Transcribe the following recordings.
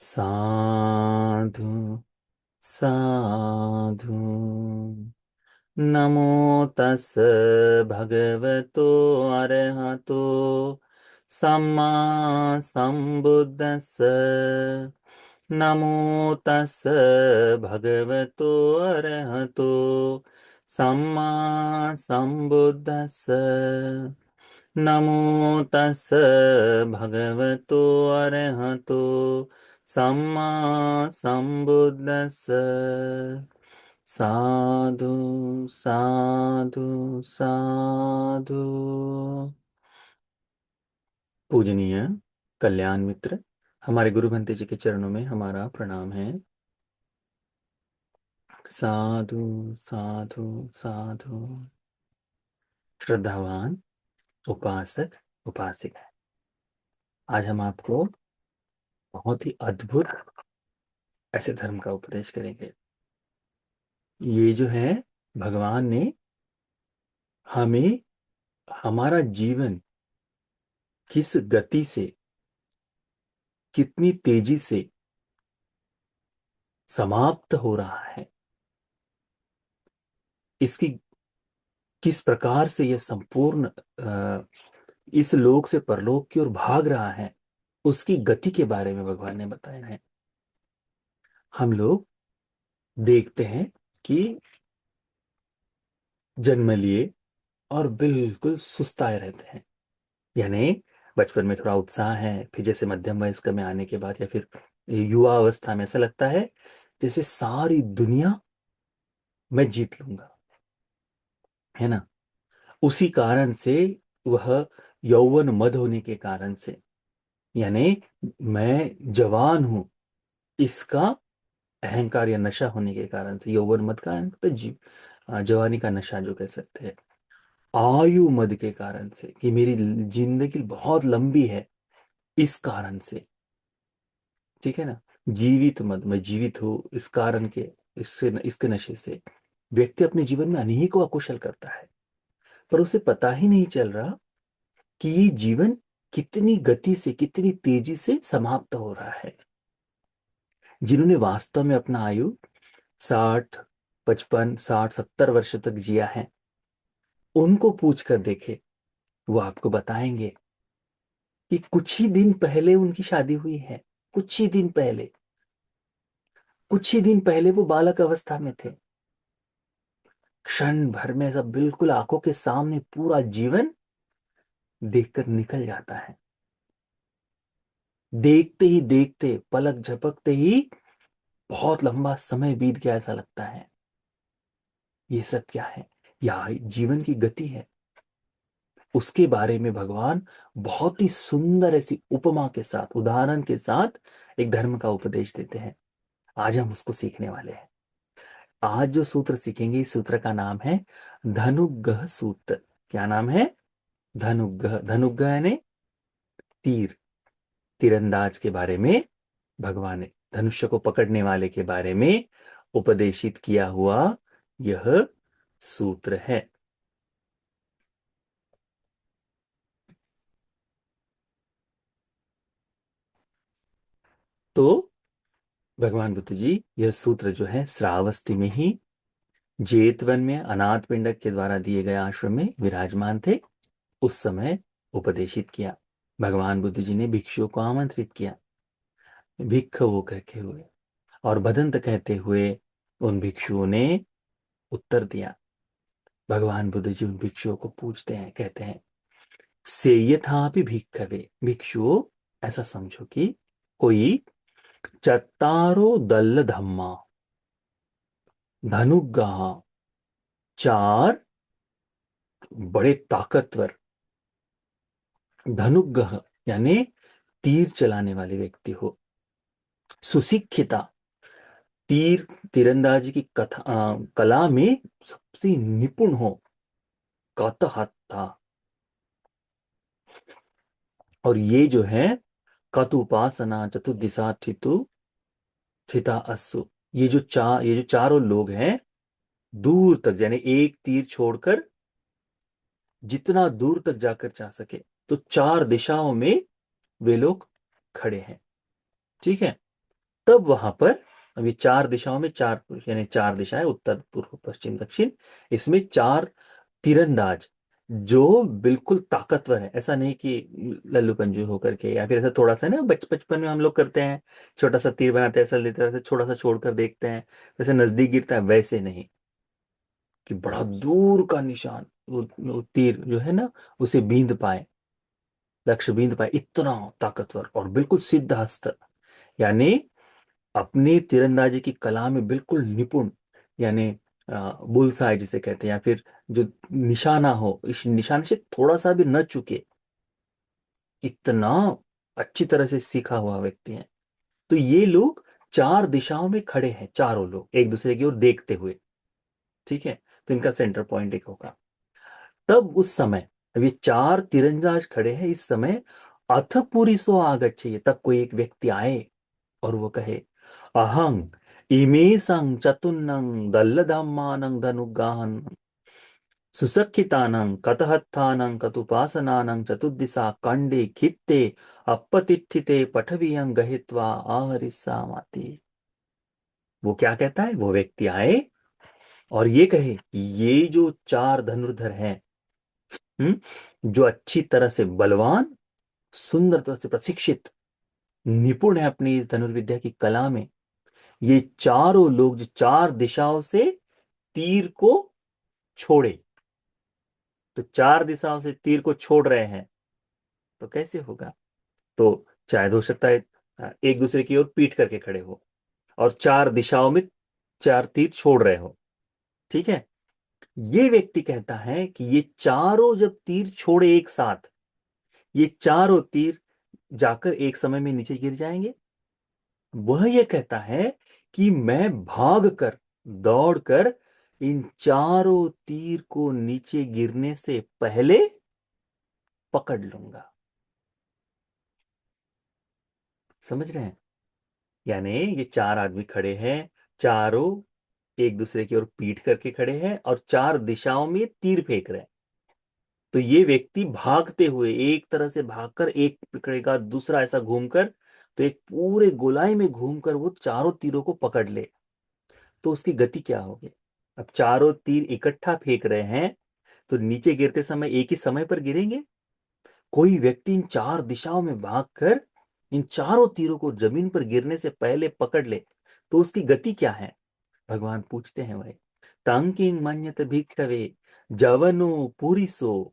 साधु साधु। नमो तस् भगवतो अरहतो सम्मा संबुद्दस्स। नमो तस् भगवतो अरहतो सम्मा संबुद्दस्स। नमो तस् भगवतो अरहतो सम्मा संबुद्दस्स। साधु साधु साधु। पूजनीय कल्याण मित्र, हमारे गुरु भंते जी के चरणों में हमारा प्रणाम है। साधु साधु साधु। श्रद्धावान उपासक उपासिका, आज हम आपको बहुत ही अद्भुत ऐसे धर्म का उपदेश करेंगे। ये जो है, भगवान ने हमें हमारा जीवन किस गति से, कितनी तेजी से समाप्त हो रहा है, इसकी किस प्रकार से यह संपूर्ण इस लोक से परलोक की ओर भाग रहा है, उसकी गति के बारे में भगवान ने बताया है। हम लोग देखते हैं कि जन्म लिए और बिल्कुल सुस्ताए रहते हैं। यानी बचपन में थोड़ा उत्साह है, फिर जैसे मध्यम वयस्क में आने के बाद या फिर युवा अवस्था में ऐसा लगता है जैसे सारी दुनिया मैं जीत लूंगा, है ना। उसी कारण से वह यौवन मद होने के कारण से, यानी मैं जवान हूं, इसका अहंकार या नशा होने के कारण से, यौवन मद का तो जवानी का नशा जो कह सकते हैं। आयु मद के कारण से कि मेरी जिंदगी बहुत लंबी है, इस कारण से, ठीक है ना। जीवित मद, मैं जीवित हूं इस कारण के, इससे इसके नशे से व्यक्ति अपने जीवन में अनेकों अकुशल करता है, पर उसे पता ही नहीं चल रहा कि ये जीवन कितनी गति से, कितनी तेजी से समाप्त हो रहा है। जिन्होंने वास्तव में अपना आयु 60, 55, 60, 70 वर्ष तक जिया है, उनको पूछ कर देखे, वो आपको बताएंगे कि कुछ ही दिन पहले उनकी शादी हुई है। कुछ ही दिन पहले, कुछ ही दिन पहले वो बालक अवस्था में थे। क्षण भर में सब बिल्कुल आंखों के सामने पूरा जीवन देखकर निकल जाता है। देखते ही देखते, पलक झपकते ही बहुत लंबा समय बीत गया ऐसा लगता है। ये सब क्या है? यह जीवन की गति है। उसके बारे में भगवान बहुत ही सुंदर ऐसी उपमा के साथ, उदाहरण के साथ एक धर्म का उपदेश देते हैं। आज हम उसको सीखने वाले हैं। आज जो सूत्र सीखेंगे, इस सूत्र का नाम है धनुग्रह सूत्र। क्या नाम है? धनुग्रह। धनुग्रह यानी तीर, तीरंदाज के बारे में भगवान ने, धनुष्य को पकड़ने वाले के बारे में उपदेशित किया हुआ यह सूत्र है। तो भगवान बुद्ध जी यह सूत्र जो है श्रावस्ती में ही, जेतवन में अनाथ पिंडक के द्वारा दिए गए आश्रम में विराजमान थे, उस समय उपदेशित किया। भगवान बुद्ध जी ने भिक्षुओं को आमंत्रित किया, भिक्ख वो कहते हुए और भदंत कहते हुए उन भिक्षुओं ने उत्तर दिया। भगवान बुद्ध जी उन भिक्षुओं को पूछते हैं, कहते हैं, सेयथापि भिक्खवे, भिक्षुओं ऐसा समझो कि कोई चत्तारो दल्ल धम्मा, धनुग्रह, चार बड़े ताकतवर, धनुग्रह यानी तीर चलाने वाले व्यक्ति हो, सुशिक्षिता, तीर तीरंदाजी की कला में सबसे निपुण हो, कतहत्ता, और ये जो है कत उपासना चतुर्दिशा ठितु थिता अस्सु, ये जो चारों लोग हैं, दूर तक, यानी एक तीर छोड़कर जितना दूर तक जाकर जा सके, तो चार दिशाओं में वे लोग खड़े हैं, ठीक है। तब वहां पर, अब ये चार दिशाओं में चार, यानी चार दिशाएं, उत्तर पूर्व पश्चिम दक्षिण, इसमें चार तीरंदाज जो बिल्कुल ताकतवर है। ऐसा नहीं कि लल्लू पंजू होकर के, या फिर ऐसा थोड़ा सा ना बचपन में हम लोग करते हैं, छोटा सा तीर बनाते हैं, ऐसा लेते हैं, ऐसे छोटा सा छोड़कर देखते हैं, वैसे नजदीक गिरता है, वैसे नहीं, कि बड़ा दूर का निशान, वो तीर जो है ना, उसे बींध पाए, लक्ष्य बींध पाए, इतना ताकतवर और बिल्कुल सिद्ध हस्त, यानी अपनी तीरंदाजी की कला में बिल्कुल निपुण, यानी बुलसाई जिसे कहते हैं, या फिर जो निशाना हो, इस निशाने से थोड़ा सा भी न चुके, इतना अच्छी तरह से सीखा हुआ व्यक्ति है। तो ये लोग चार दिशाओं में खड़े हैं, चारों लोग एक दूसरे की ओर देखते हुए, ठीक है। तो इनका सेंटर पॉइंट एक होगा। तब उस समय, अब ये चार तीरंदाज खड़े हैं इस समय, अथ पुरिसो आगच्छे, तब कोई एक व्यक्ति आए और वो कहे, अहं इमेसं चतुर्नंग दल्लधम्मानं धनुगाहन सुसक्षितानं कतहत्थानं कतुपासनानं चतुर्दिशा कंडे खित्ते अपतिष्ठिते पठवियं गहित्वा आहरिस्सामाति। वो क्या कहता है, वो व्यक्ति आए और ये कहे, ये जो चार धनुर्धर हैं, जो अच्छी तरह से बलवान, सुंदर तरह से प्रशिक्षित, निपुण है अपनी इस धनुर्विद्या की कला में, ये चारों लोग जो चार दिशाओं से तीर को छोड़े, तो चार दिशाओं से तीर को छोड़ रहे हैं, तो कैसे होगा। तो शायद हो सकता है एक दूसरे की ओर पीट करके खड़े हो और चार दिशाओं में चार तीर छोड़ रहे हो, ठीक है। ये व्यक्ति कहता है कि ये चारों जब तीर छोड़े एक साथ, ये चारों तीर जाकर एक समय में नीचे गिर जाएंगे। वह ये कहता है कि मैं भाग कर, दौड़ कर इन चारों तीर को नीचे गिरने से पहले पकड़ लूंगा। समझ रहे हैं, यानी ये चार आदमी खड़े हैं, चारों एक दूसरे की ओर पीठ करके खड़े हैं और चार दिशाओं में तीर फेंक रहे हैं। तो ये व्यक्ति भागते हुए, एक तरह से भागकर एक पकड़ेगा, दूसरा ऐसा घूमकर, तो एक पूरे गोलाई में घूमकर वो चारों तीरों को पकड़ ले, तो उसकी गति क्या होगी। अब चारों तीर इकट्ठा फेंक रहे हैं, तो नीचे गिरते समय एक ही समय पर गिरेंगे। कोई व्यक्ति इन चार दिशाओं में भागकर इन चारों तीरों को जमीन पर गिरने से पहले पकड़ ले, तो उसकी गति क्या है। भगवान पूछते हैं, भाई, तांकिंग मन्यत भिक्षवे जवनो पुरिसो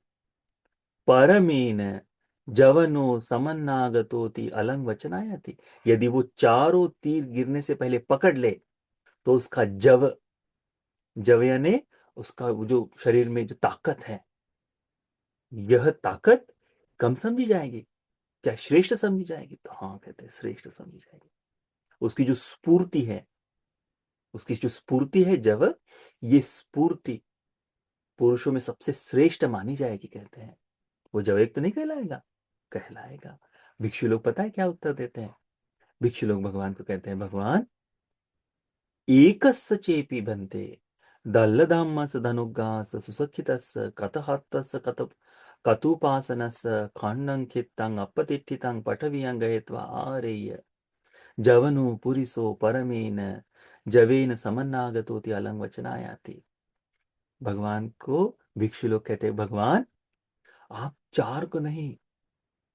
परमीन जवनो समन्नागतोति अलंग वचनायति। यदि वो चारों तीर गिरने से पहले पकड़ ले, तो उसका जव, जव यानी उसका वो जो शरीर में जो ताकत है, यह ताकत कम समझी जाएगी, क्या श्रेष्ठ समझी जाएगी। तो हाँ, कहते हैं श्रेष्ठ समझी जाएगी। उसकी जो स्फूर्ति है, उसकी जो स्फूर्ति है जब, ये स्फूर्ति पुरुषों में सबसे श्रेष्ठ मानी जाएगी, कहते हैं। वो जब एक तो नहीं कहलाएगा, कहलाएगा। भिक्षु लोग पता है क्या उत्तर देते हैं। भिक्षु लोग भगवान को कहते हैं, भगवान एकस्य चेपि भन्ते दल्लधामस धनुगास सुसक्षितस्य कतहस्तस्य कतुपासनस्य खंडं खित्तं अपतिष्ठितं पठवियं गहेत्वा आरेय जवनु पुरिसो परमेन जवेन समन्नागतोति अलंग वचनायाति। भगवान को भिक्षु लोग कहते हैं, भगवान आप चार को नहीं,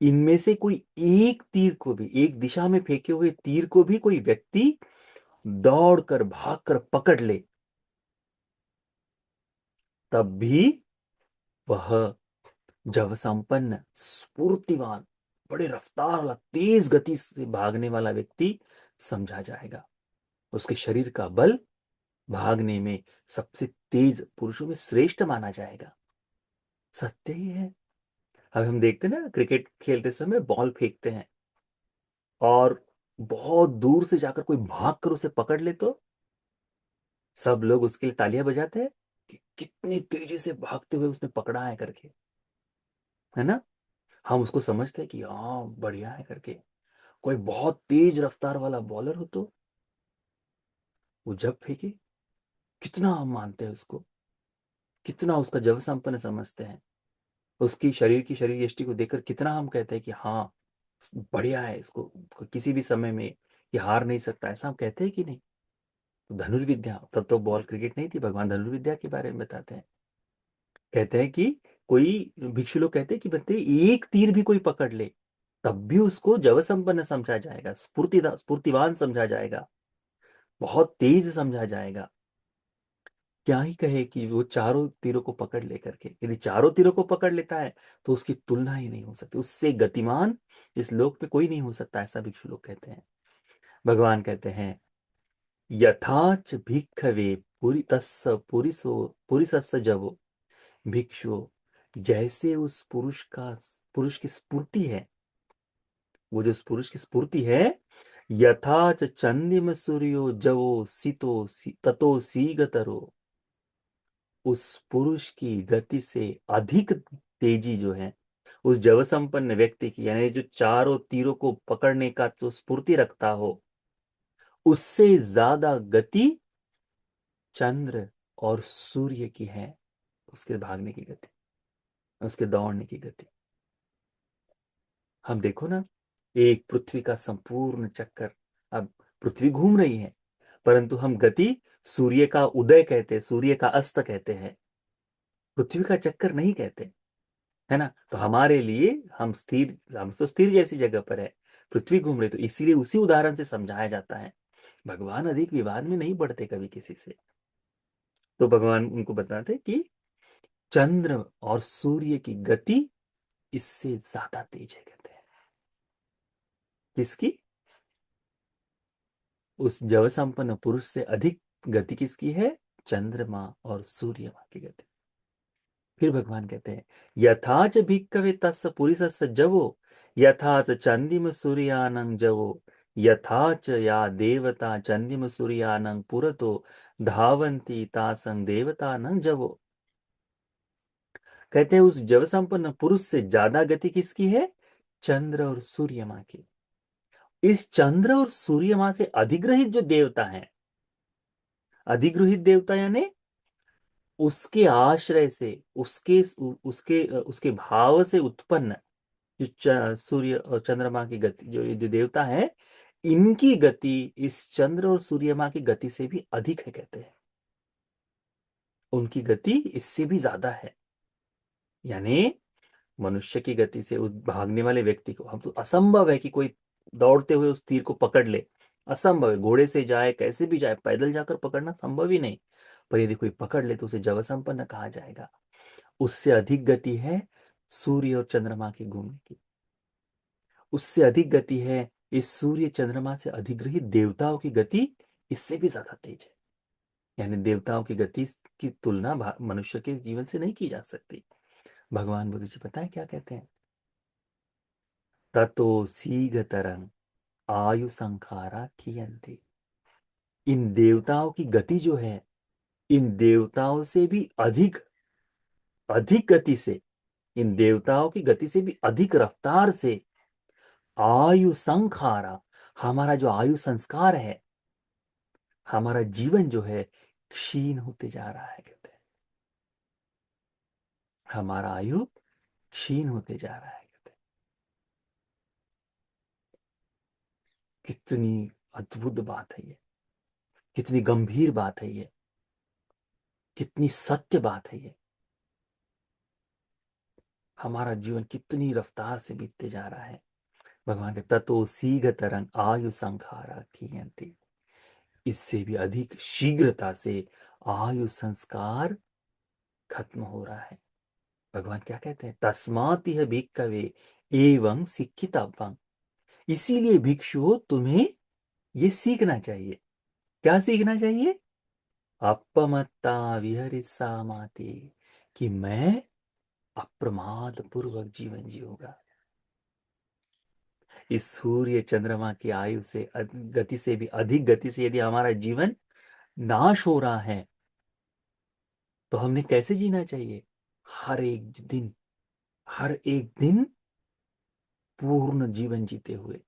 इनमें से कोई एक तीर को भी, एक दिशा में फेंके हुए तीर को भी कोई व्यक्ति दौड़कर भागकर पकड़ ले, तब भी वह जव संपन्न स्फूर्तिवान, बड़े रफ्तार वाला, तेज गति से भागने वाला व्यक्ति समझा जाएगा। उसके शरीर का बल भागने में सबसे तेज पुरुषों में श्रेष्ठ माना जाएगा। सत्य ही है। अब हम देखते हैं ना, क्रिकेट खेलते समय बॉल फेंकते हैं और बहुत दूर से जाकर कोई भाग कर उसे पकड़ ले, तो सब लोग उसके लिए तालियां बजाते हैं कि कितनी तेजी से भागते हुए उसने पकड़ा है करके, है ना। हम उसको समझते हैं कि हाँ बढ़िया है करके। कोई बहुत तेज रफ्तार वाला बॉलर हो, तो वो जब फेंके, कितना हम मानते हैं उसको, कितना उसका जव संपन्न समझते हैं। उसकी शरीर की शरीर यष्टि को देखकर कितना हम कहते हैं कि हाँ बढ़िया है, इसको किसी भी समय में कि हार नहीं सकता, ऐसा हम कहते हैं कि नहीं? तो धनुर्विद्या, तब तो बॉल क्रिकेट नहीं थी, भगवान धनुर्विद्या के बारे में बताते हैं। कहते हैं कि कोई भिक्षु लोग कहते हैं कि बते एक तीर भी कोई पकड़ ले तब भी उसको जव संपन्न समझा जाएगा, स्फूर्तिवान समझा जाएगा, बहुत तेज समझा जाएगा। क्या ही कहे कि वो चारों तीरों को पकड़ लेकर के, यदि चारों तीरों को पकड़ लेता है तो उसकी तुलना ही नहीं हो सकती, उससे गतिमान इस लोक पे कोई नहीं हो सकता, ऐसा भिक्षु लोग कहते हैं। भगवान कहते हैं यथाच भिक्खवे पुरी तस्स पुरिसो पुरिसस्स जवो, भिक्षु जैसे उस पुरुष की स्फूर्ति है, वो जो उस पुरुष की स्फूर्ति है, यथाच चंदिम सूर्यो जवो ततो सीगतरो, उस पुरुष की गति से अधिक तेजी जो है उस जव संपन्न व्यक्ति की, यानी जो चारों तीरों को पकड़ने का जो स्फूर्ति रखता हो, उससे ज्यादा गति चंद्र और सूर्य की है, उसके भागने की गति, उसके दौड़ने की गति। हम देखो ना, एक पृथ्वी का संपूर्ण चक्कर, अब पृथ्वी घूम रही है, परंतु हम गति सूर्य का उदय कहते हैं, सूर्य का अस्त कहते हैं, पृथ्वी का चक्कर नहीं कहते, है ना? तो हमारे लिए हम तो स्थिर जैसी जगह पर है, पृथ्वी घूम रही, तो इसीलिए उसी उदाहरण से समझाया जाता है। भगवान अधिक विवाद में नहीं पड़ते कभी किसी से। तो भगवान उनको बताते कि चंद्र और सूर्य की गति इससे ज्यादा तेज है, कहते हैं। किसकी? उस जव संपन्न पुरुष से अधिक गति किसकी है? चंद्रमा और सूर्यमा की गति। फिर भगवान कहते हैं यथाच भिक्कवे तस्य पुरिसस्य जवो, यथाच चंदिम सूर्यानं जवो, यथाच या देवता चंदिम सूर्यानं पुरतो धावन्ति तासं देवतानं जवो। कहते हैं उस जव संपन्न पुरुष से ज्यादा गति किसकी है? चंद्र और सूर्यमा की। इस चंद्र और सूर्यमा से अधिग्रहित जो देवता हैं, अधिग्रहित देवता यानी उसके आश्रय से, उसके भाव से उत्पन्न जो सूर्य और चंद्रमा की गति, जो ये जो देवता है, इनकी गति इस चंद्र और सूर्यमा की गति से भी अधिक है, कहते हैं। उनकी गति इससे भी ज्यादा है। यानी मनुष्य की गति से उस भागने वाले व्यक्ति को, हम तो असंभव है कि कोई दौड़ते हुए उस तीर को पकड़ ले, असंभव है। घोड़े से जाए, कैसे भी जाए, पैदल जाकर पकड़ना संभव ही नहीं। पर यदि कोई पकड़ ले तो उसे जव संपन्न कहा जाएगा। उससे अधिक गति है सूर्य और चंद्रमा की घूमने की, उससे अधिक गति है इस सूर्य चंद्रमा से अधिग्रहित देवताओं की गति, इससे भी ज्यादा तेज है। यानी देवताओं की गति की तुलना मनुष्य के जीवन से नहीं की जा सकती। भगवान बुद्ध जी पता है क्या कहते हैं? ततो शीघ्रतरं आयु संखारा कियन्ति, इन देवताओं की गति जो है, इन देवताओं से भी अधिक अधिक गति से, इन देवताओं की गति से भी अधिक रफ्तार से आयु संखारा, हमारा जो आयु संस्कार है, हमारा जीवन जो है क्षीण होते जा रहा है, कहते हैं। हमारा आयु क्षीण होते जा रहा है, कहते हैं। कितनी अद्भुत बात है ये, कितनी गंभीर बात है ये, कितनी सत्य बात है ये। हमारा जीवन कितनी रफ्तार से बीतते जा रहा है। भगवान के ततो शीघ्र तरंग आयु संखारा खीयंती, इससे भी अधिक शीघ्रता से आयु संस्कार खत्म हो रहा है। भगवान क्या कहते हैं? तस्मात् यह भिक्खवे एवं शिक्षितव्यं, इसीलिए भिक्षु तुम्हें ये सीखना चाहिए। क्या सीखना चाहिए? अपमत्ता विहरिष्यामाति, कि मैं अप्रमाद पूर्वक जीवन जीऊंगा। इस सूर्य चंद्रमा की आयु से गति से भी अधिक गति से यदि हमारा जीवन नाश हो रहा है, तो हमने कैसे जीना चाहिए? हर एक दिन, हर एक दिन पूर्ण जीवन जीते हुए,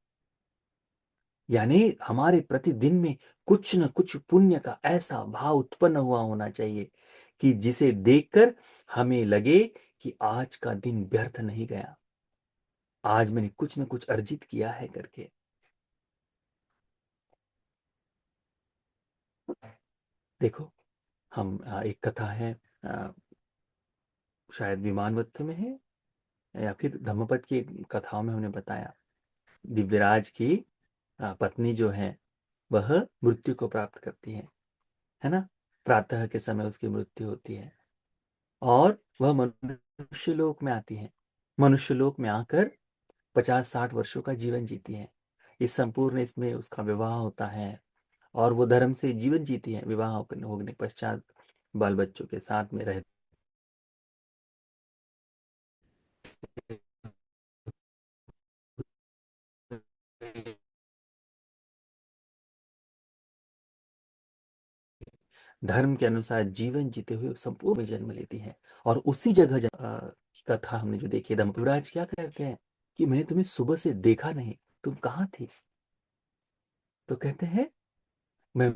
यानी हमारे प्रतिदिन में कुछ न कुछ पुण्य का ऐसा भाव उत्पन्न हुआ होना चाहिए कि जिसे देखकर हमें लगे कि आज का दिन व्यर्थ नहीं गया, आज मैंने कुछ न कुछ अर्जित किया है करके। देखो, हम एक कथा है, शायद विमानवत्त में है या फिर धम्मपद की कथाओं में हमने बताया, दिव्यराज की पत्नी जो है वह मृत्यु को प्राप्त करती है ना। प्रातः के समय उसकी मृत्यु होती है और वह मनुष्य लोक में आती है। मनुष्य लोक में आकर 50-60 वर्षों का जीवन जीती है। इस संपूर्ण इसमें उसका विवाह होता है और वो धर्म से जीवन जीती है। विवाह होने के पश्चात बाल बच्चों के साथ में रहते हैं। धर्म के अनुसार जीवन जीते हुए संपूर्ण में जन्म लेती हैं। और उसी जगह की कथा हमने जो देखी, धर्मपुराज क्या कहते हैं कि मैंने तुम्हें सुबह से देखा नहीं, तुम कहाँ थी? तो कहते हैं, मैं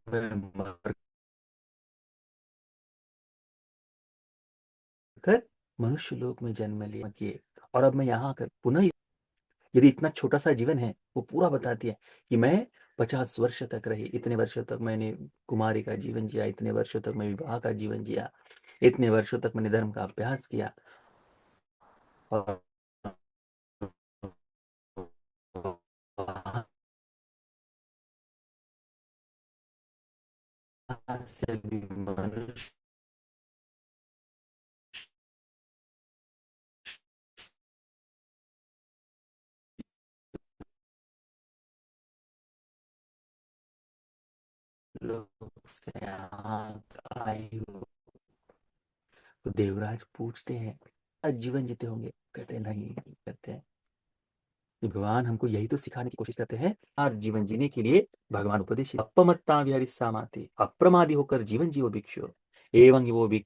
मैं मर कर मनुष्य लोक में जन्म लिया किए और अब मैं यहाँ आकर पुनः, यदि इतना छोटा सा जीवन है वो पूरा बताती है कि मैं 50 वर्ष तक रही, इतने वर्षों तक मैंने कुमारी का जीवन जिया, इतने वर्षों तक मैं विवाह का जीवन जिया, इतने वर्षों तक मैंने धर्म का अभ्यास किया और वहाँ से भी मनुष्य लोग से आंख आई हो। तो देवराज पूछते हैं, "आज जीवन जीते होंगे?" कहते हैं, नहीं। कहते हैं कि भगवान हमको यही तो सिखाने की कोशिश करते हैं, और जीवन जीने के लिए भगवान उपदेश, अपमत्ता विहरिस्सा माति, अप्रमादी होकर जीवन जीवो भिक्षु, एवं वो भी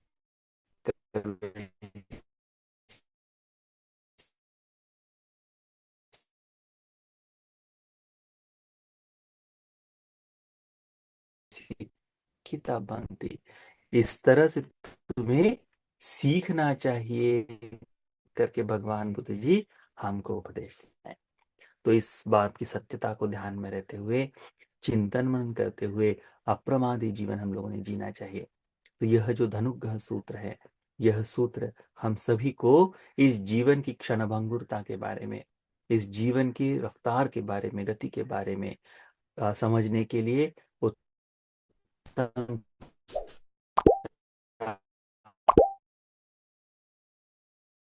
किताब बनती। इस तरह से तुम्हें सीखना चाहिए करके भगवान बुद्ध जी हमको उपदेश देते हैं। तो इस बात की सत्यता को ध्यान में रहते हुए, चिंतन मनन करते हुए अप्रमादी जीवन हम लोगों ने जीना चाहिए। तो यह जो धनुग्रह सूत्र है, यह सूत्र हम सभी को इस जीवन की क्षणभंगुरता के बारे में, इस जीवन की रफ्तार के बारे में, गति के बारे में समझने के लिए उत्तम